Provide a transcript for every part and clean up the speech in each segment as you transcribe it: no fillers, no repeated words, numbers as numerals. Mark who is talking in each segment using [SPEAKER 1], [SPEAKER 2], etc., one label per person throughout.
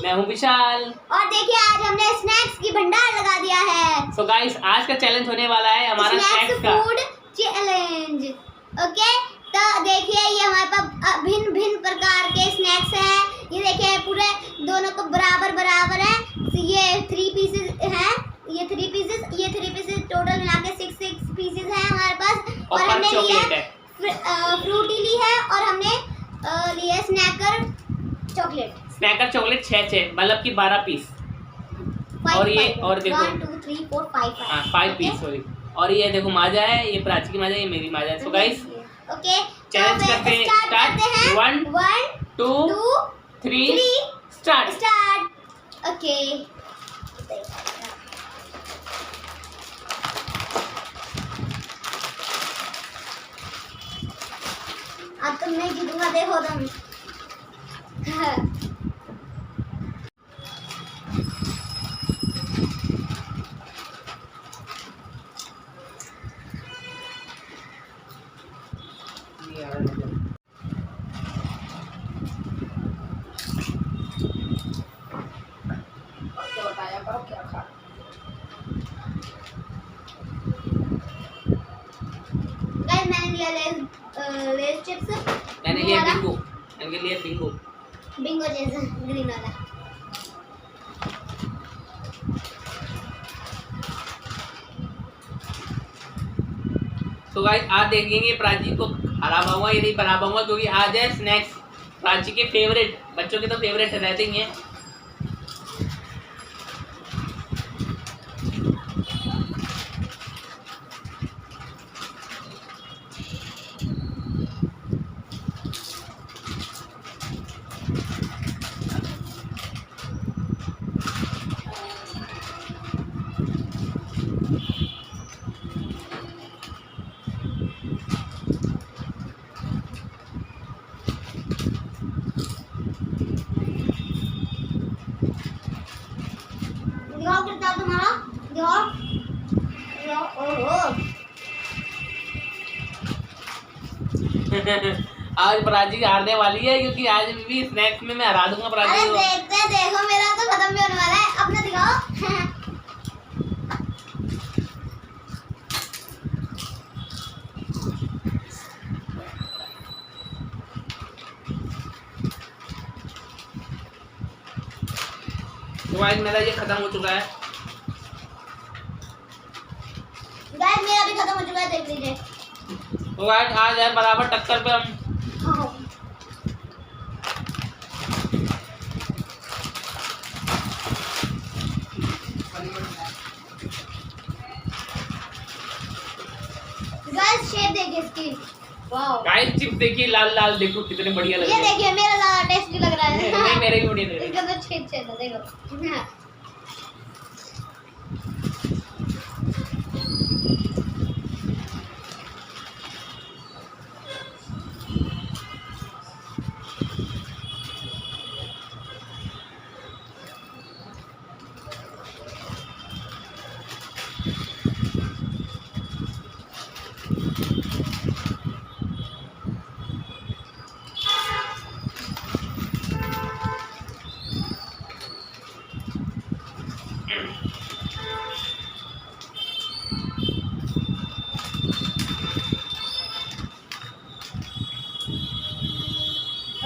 [SPEAKER 1] मैं हूँ विशाल।
[SPEAKER 2] और देखिए आज हमने स्नैक्स की भंडार लगा दिया है।
[SPEAKER 1] सो गाइस आज का चैलेंज होने वाला है हमारा स्नैक्स का
[SPEAKER 2] फूड चैलेंज। ओके तो देखिए ये हमारे पास भिन्न भिन्न प्रकार के स्नैक्स हैं। ये देखिए पूरे दोनों को बराबर बराबर है। ये 3 पीसेस हैं, ये 3 पीसेस टोटल मिला के 6 पीसेस हैं हमारे पास। और हमने लिया फ्रूटी ली है और हमने लिया स्नैकर चॉकलेट 6
[SPEAKER 1] मतलब कि 12 पीस। और ये और देखो
[SPEAKER 2] 1 2 3 4 5
[SPEAKER 1] 5 पीस सॉरी। और ये देखो माजा है, ये प्राची की माजा है, ये मेरी माजा है। सो गाइस
[SPEAKER 2] ओके
[SPEAKER 1] चैलेंज करते हैं स्टार्ट। 1 2 3
[SPEAKER 2] स्टार्ट। ओके अब तुम नहीं जीतूंगा, देखो तुम। मैंने लिया लेस चिप्स,
[SPEAKER 1] मैंने लिया बिंगो,
[SPEAKER 2] बिंगो जैसा ग्रीन वाला।
[SPEAKER 1] तो गाइस आज देखेंगे प्राची को हरा पाऊंगा या नहीं बना पाऊंगा, क्योंकि आज है स्नैक्स प्राची के फेवरेट, बच्चों के तो फेवरेट रहते ही हैं।
[SPEAKER 2] दिखाओ कितना तुम्हारा, दिखाओ। ओहो
[SPEAKER 1] आज प्राची हारने वाली है, क्योंकि आज भी स्नैक्स में मैं हरा दूंगा प्राची
[SPEAKER 2] अरे
[SPEAKER 1] को।
[SPEAKER 2] देखो मेरा तो खत्म भी होने वाला है, अपना दिखाओ।
[SPEAKER 1] तो आज मेरा ये खत्म हो चुका है।
[SPEAKER 2] गाइस मेरा भी खत्म हो चुका है, देख लीजिए।
[SPEAKER 1] तो आज है बराबर टक्कर पे हम।
[SPEAKER 2] गाइस शेप देखिए इसकी, वाओ।
[SPEAKER 1] गाइस चिप्स देखिए लाल लाल, देखो कितने बढ़िया लग रहे
[SPEAKER 2] ये
[SPEAKER 1] हैं।
[SPEAKER 2] देखिए मेरा ज्यादा टेस्टी लग रहा है।
[SPEAKER 1] नहीं मेरे भी बढ़िया लग रहे हैं।
[SPEAKER 2] इसका तो छेद है, देखो। हाँ।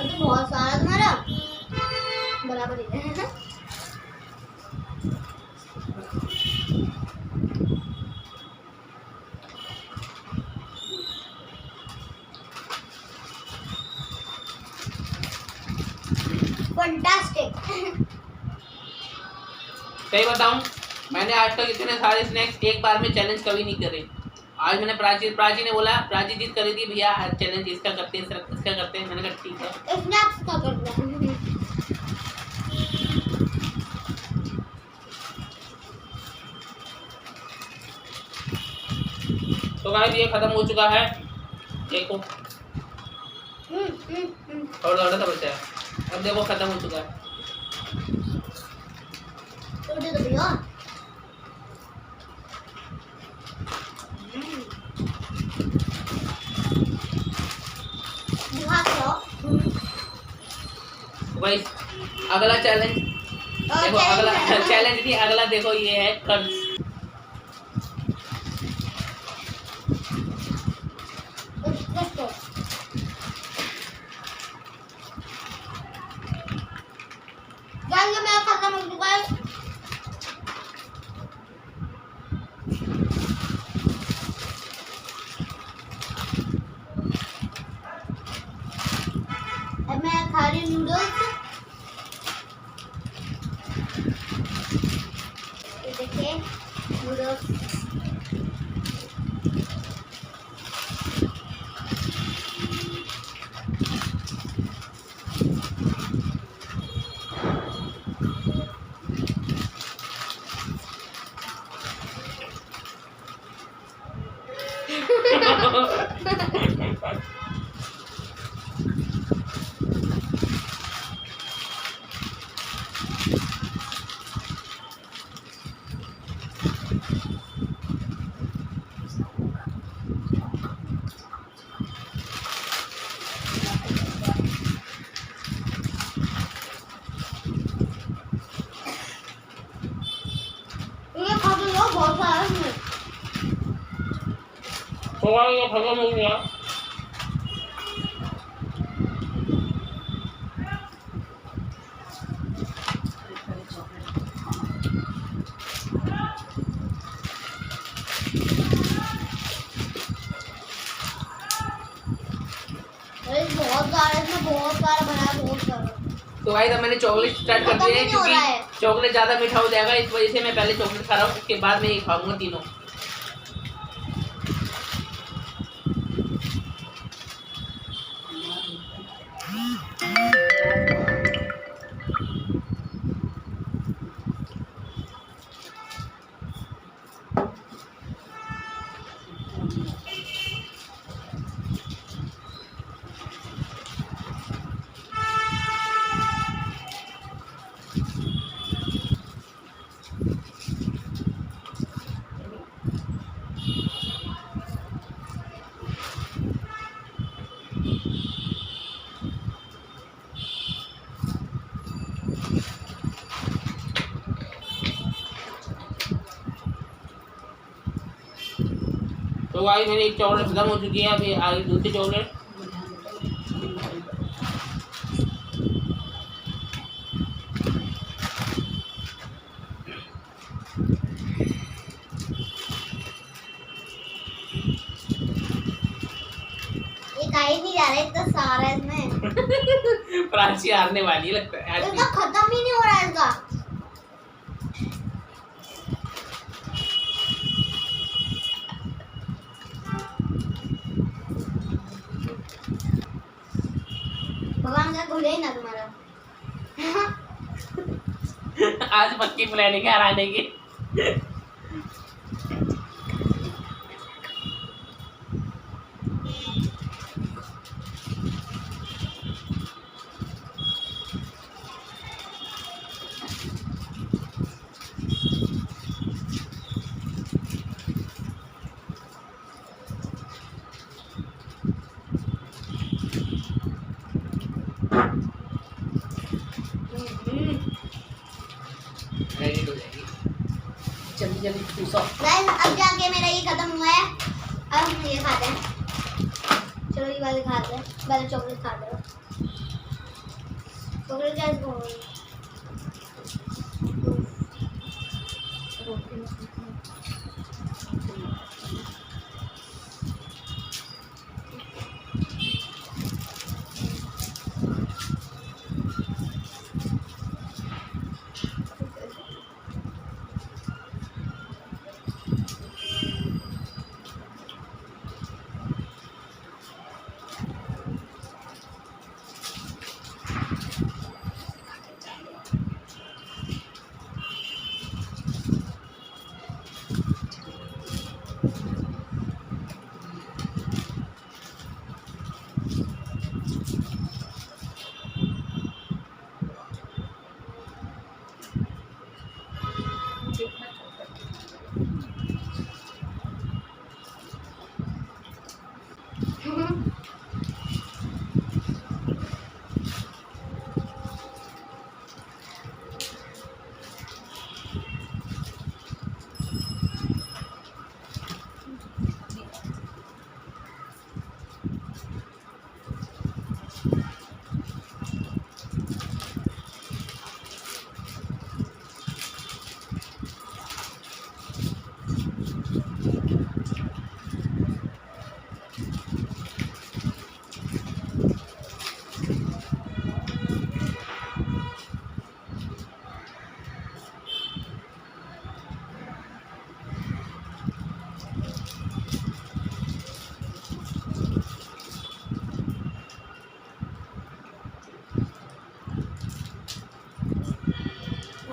[SPEAKER 2] तो बहुत सारा तुम्हारा बराबर ही है। फैंटास्टिक।
[SPEAKER 1] सही बताऊं, मैंने आज तक इतने सारे स्नैक्स एक बार में चैलेंज कभी नहीं करे। आज मैंने प्राची ने बोला, प्राची जिद कर रही थी भैया आज चैलेंज इसका करते हैं इसका करते हैं। मैंने कहा ठीक है।
[SPEAKER 2] स्नैक्स का करना है।
[SPEAKER 1] तो गाइस ये खत्म हो चुका है, देखो और थोड़ा सा बचा है। अब देखो खत्म हो चुका है।
[SPEAKER 2] तो दे दो भैया।
[SPEAKER 1] गाइस अगला चैलेंज देखो अगला चैलेंज नहीं, अगला देखो ये है कर्ज।
[SPEAKER 2] गाइस मैं खत्म हो चुका है। अब मैं खा रही हूँ नूडल्स। ये देखिए नूडल्स। ये खा के लो, बहुत सारा है इसमें।
[SPEAKER 1] थोड़ा ये खत्म हो गया।
[SPEAKER 2] अरे बहुत सारा, इसमें बहुत सारा बना है, बहुत सारा।
[SPEAKER 1] तो गाइस अब मैंने चॉकलेट स्टार्ट कर
[SPEAKER 2] खत्म
[SPEAKER 1] दिया
[SPEAKER 2] ही
[SPEAKER 1] है
[SPEAKER 2] नहीं हो
[SPEAKER 1] क्योंकि
[SPEAKER 2] रहा है।
[SPEAKER 1] चॉकलेट ज़्यादा मीठा हो जाएगा, इस वजह से मैं पहले चॉकलेट खा रहा हूँ, उसके बाद मैं ये खाऊंगा तीनों। तो गाइस मेरी एक चॉकलेट खत्म हो चुकी है, अभी आगे दूसरी चॉकलेट।
[SPEAKER 2] ये खा ही नहीं जा रहा है, इतना सारा है इसमें।
[SPEAKER 1] प्राची हारने वाली है लगता है आज
[SPEAKER 2] इसका खत्म ही नहीं हो रहा है इसका। भगवान का खुले ही ना तुम्हारा।
[SPEAKER 1] आज पक्की प्लानिंग है हराने की। रेडी हो जाएगी, जल्दी जल्दी चूसो।
[SPEAKER 2] गाइस अब जाके मेरा ये खत्म हुआ है, अब हम ये खाते हैं। चलो ये वाले खाते हैं, पहले चॉकलेट खाते हैं। चॉकलेट कैसे खाओगे?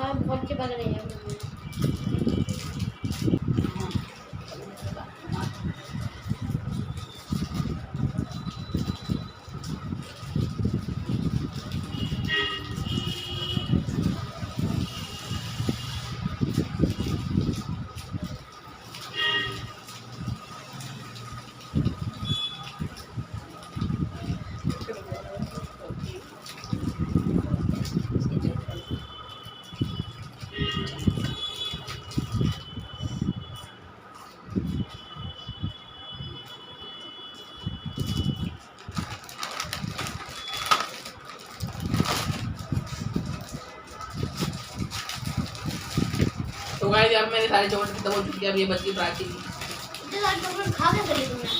[SPEAKER 2] और बहुत चिपक रही है।
[SPEAKER 1] तो गाइस अब मेरे सारे चॉकलेट खत्म हो चुके हैं। अब ये बची प्राची की।
[SPEAKER 2] इतने सारे चॉकलेट खा के करी तुमने?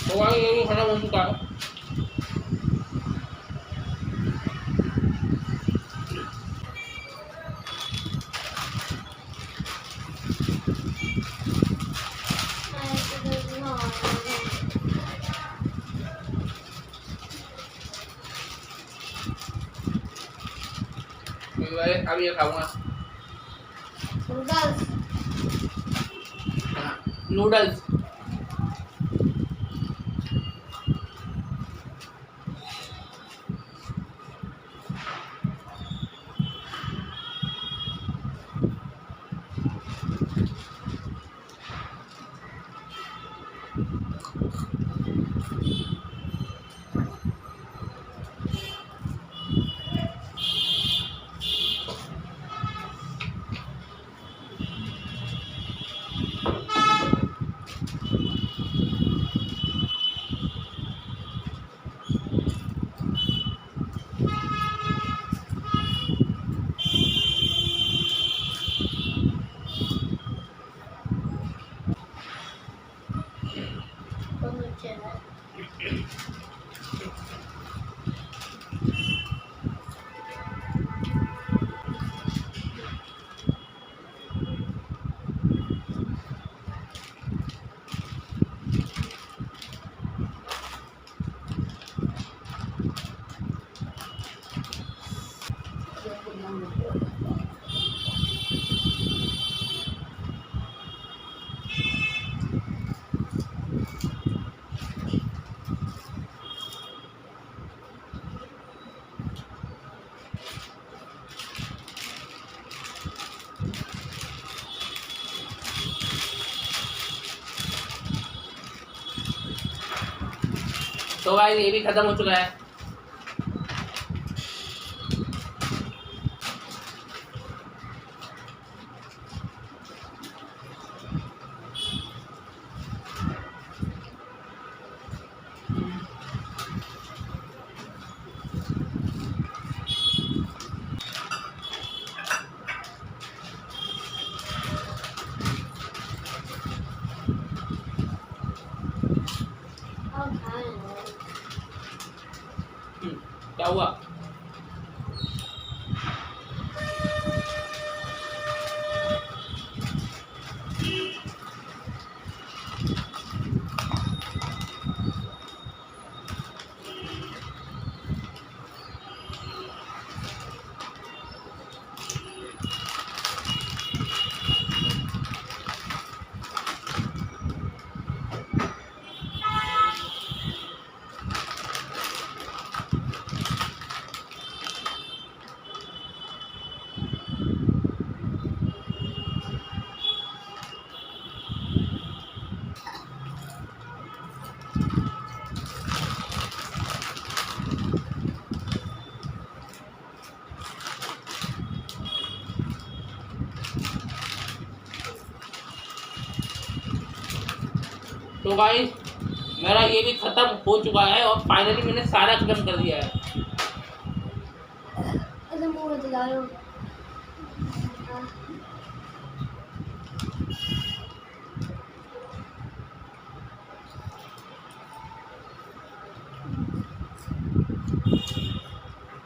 [SPEAKER 1] तो गाइस ये खत्म हो चुका है। अब ये खाऊंगा नूडल्स। तो गाइस ये भी खत्म हो चुका है। क्या हुआ? तो गाइस मेरा ये भी खत्म हो चुका है और फाइनली मैंने सारा खत्म कर दिया है।
[SPEAKER 2] ऐसे मुंह में चला रहे हो।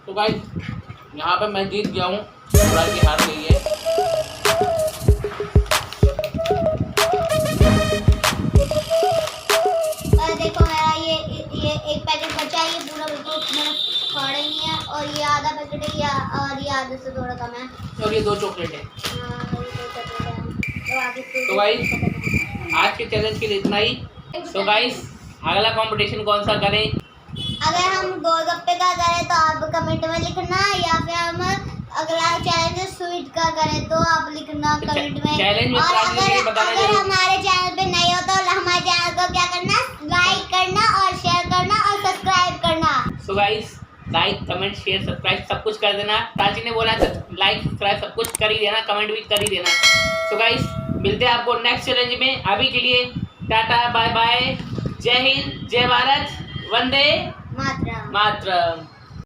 [SPEAKER 1] तो गाइस यहाँ पे मैं जीत गया हूँ, प्राची हार गई है।
[SPEAKER 2] देखो मेरा ये एक पैकेट बचा है, ये पूरा बिल्कुल मैंने खाया ही नहीं है, और ये आधा पैकेट है और ये आधे से थोड़ा कम है,
[SPEAKER 1] और ये 2 चॉकलेट है।
[SPEAKER 2] हाँ, ये दो पैकेट है। तो आगे
[SPEAKER 1] तो गाइस आज के चैलेंज के लिए इतना ही। तो गाइस अगला कंपटीशन कौन सा करें?
[SPEAKER 2] अगर हम गोलगप्पे का करें तो आप कमेंट में लिखना, या फिर हम अगला चैलेंज स्वीट का करें तो आप लिखना कमेंट में।
[SPEAKER 1] चैलेंज में
[SPEAKER 2] और
[SPEAKER 1] प्राची ने बताना
[SPEAKER 2] अगर
[SPEAKER 1] जरूर।
[SPEAKER 2] हमारे चैनल पे नए हो तो हमारे चैनल को क्या करना, लाइक करना और शेयर करना और सब्सक्राइब करना।
[SPEAKER 1] So guys like comment share subscribe सब कुछ कर देना। प्राची ने बोला लाइक सब्सक्राइब सब कुछ कर ही देना, कमेंट भी कर ही देना। सो गाइस मिलते हैं आपको नेक्स्ट चैलेंज में। अभी के लिए टाटा बाय बाय, जय हिंद, जय भारत, वंदे
[SPEAKER 2] मातरम।
[SPEAKER 1] मातरम।